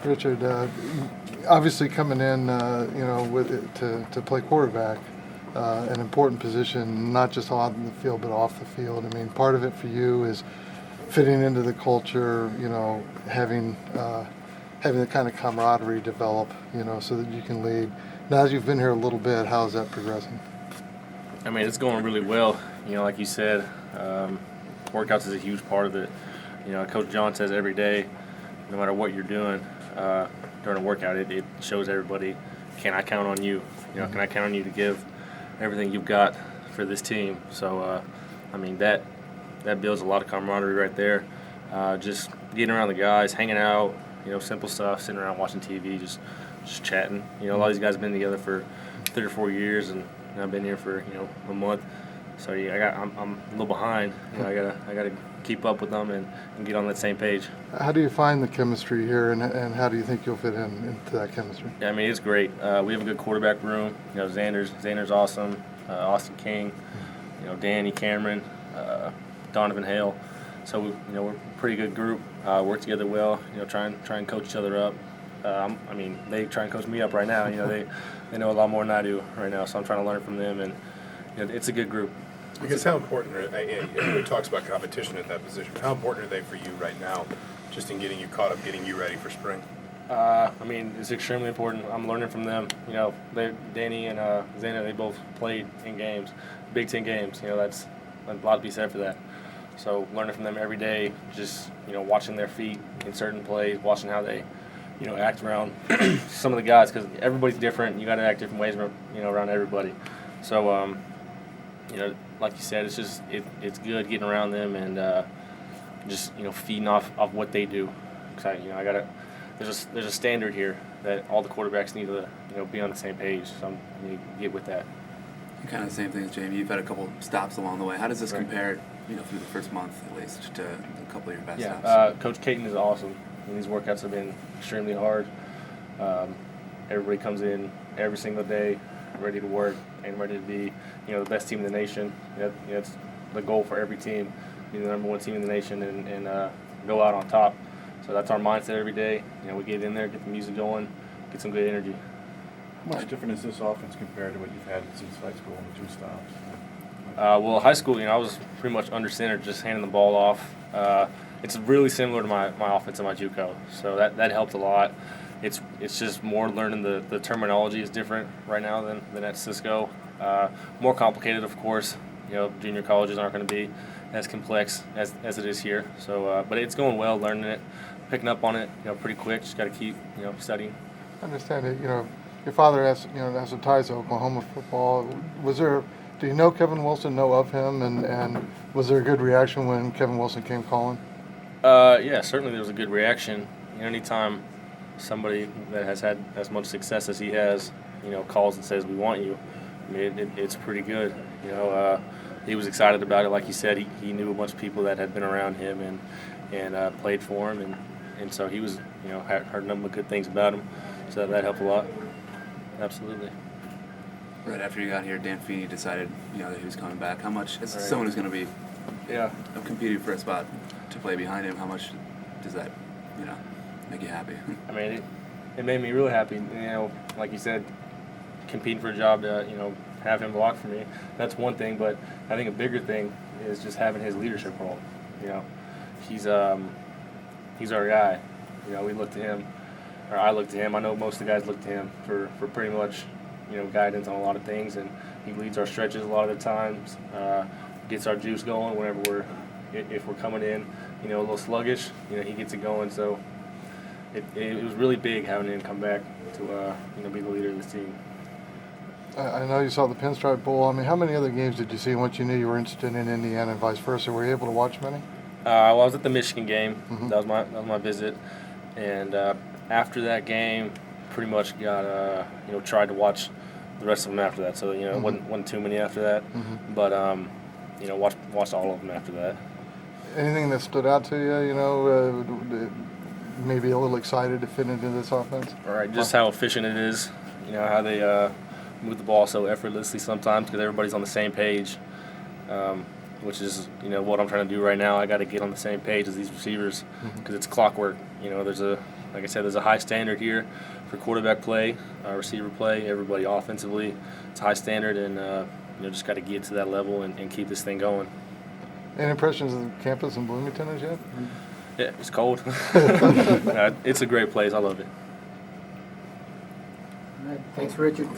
Richard, obviously coming in, to play quarterback, an important position, not just on the field but off the field. I mean, part of it for you is fitting into the culture, having the kind of camaraderie develop, so that you can lead. Now, as you've been here a little bit, how is that progressing? I mean, it's going really well. Like you said, workouts is a huge part of it. Coach John says every day, no matter what you're doing during a workout, it shows everybody, can I count on you? Can I count on you to give everything you've got for this team? So, I mean, that builds a lot of camaraderie right there. Just getting around the guys, hanging out, simple stuff, sitting around watching TV, just chatting. A lot of these guys have been together for 3 or 4 years, and I've been here for a month. So yeah, I'm a little behind. I gotta keep up with them and get on that same page. How do you find the chemistry here, and how do you think you'll fit into that chemistry? Yeah, I mean, it's great. We have a good quarterback room. Xander's awesome. Austin King, Danny Cameron, Donovan Hale. So we're a pretty good group. Work together well. Try and coach each other up. I mean, they try and coach me up right now. They know a lot more than I do right now, so I'm trying to learn from them, and it's a good group. Because how important everybody talks about competition at that position. How important are they for you right now, just in getting you caught up, getting you ready for spring? I mean, it's extremely important. I'm learning from them. Danny and Xander, they both played in games, Big Ten games. That's a lot to be said for that. So learning from them every day, just watching their feet in certain plays, watching how they act around some of the guys, because everybody's different. You got to act different ways around everybody. So like you said, it's good getting around them and just feeding off what they do. Cause there's a standard here that all the quarterbacks need to be on the same page. So I need to get with that. Kind of the same thing as Jamie. You've had a couple stops along the way. How does this compare, through the first month at least, to a couple of your best stops? Coach Caton is awesome. These workouts have been extremely hard. Everybody comes in every single day ready to work and ready to be, the best team in the nation. It's the goal for every team, be the number one team in the nation and go out on top. So that's our mindset every day. We get in there, get the music going, get some good energy. How much different is this offense compared to what you've had since high school and the 2 stops? Well, high school, I was pretty much under center, just handing the ball off. It's really similar to my offense at my JUCO, so that helped a lot. It's just more learning the terminology is different right now than at Cisco. More complicated, of course. Junior colleges aren't going to be as complex as it is here. So, but it's going well, learning it, picking up on it, pretty quick. Just got to keep, studying. I understand it. Your father has some ties to Oklahoma football. Do you know Kevin Wilson? Know of him? And was there a good reaction when Kevin Wilson came calling? Yeah, certainly there was a good reaction. Anytime somebody that has had as much success as he has, calls and says, we want you, I mean, it's pretty good. He was excited about it. Like you said, he knew a bunch of people that had been around him and played for him, and so he was, heard nothing but good things about him, so that helped a lot. Absolutely. Right after you got here, Dan Feeney decided, that he was coming back. How much, as someone who's going to be competing for a spot to play behind him, how much does that, make you happy? I mean, it made me really happy. Like you said, competing for a job to, have him block for me, that's one thing. But I think a bigger thing is just having his leadership role. He's our guy. We look to him, or I look to him. I know most of the guys look to him for pretty much, guidance on a lot of things, and he leads our stretches a lot of the times. Gets our juice going whenever if we're coming in, a little sluggish. He gets it going. So it was really big having him come back to be the leader of this team. I know you saw the Pinstripe Bowl. I mean, how many other games did you see once you knew you were interested in Indiana and vice versa? Were you able to watch many? I was at the Michigan game. Mm-hmm. That was my visit, and after that game, pretty much got tried to watch the rest of them after that. So Mm-hmm. wasn't too many after that, Mm-hmm. but watched all of them after that. Anything that stood out to you? Maybe a little excited to fit into this offense. All right, just how efficient it is. How they move the ball so effortlessly sometimes because everybody's on the same page. which is what I'm trying to do right now. I got to get on the same page as these receivers because it's clockwork. Like I said, there's a high standard here for quarterback play, receiver play, everybody offensively. It's a high standard, and just got to get to that level and keep this thing going. Any impressions of the campus in Bloomington as yet? Yeah, it's cold. It's a great place. I love it. All right. Thanks, Richard.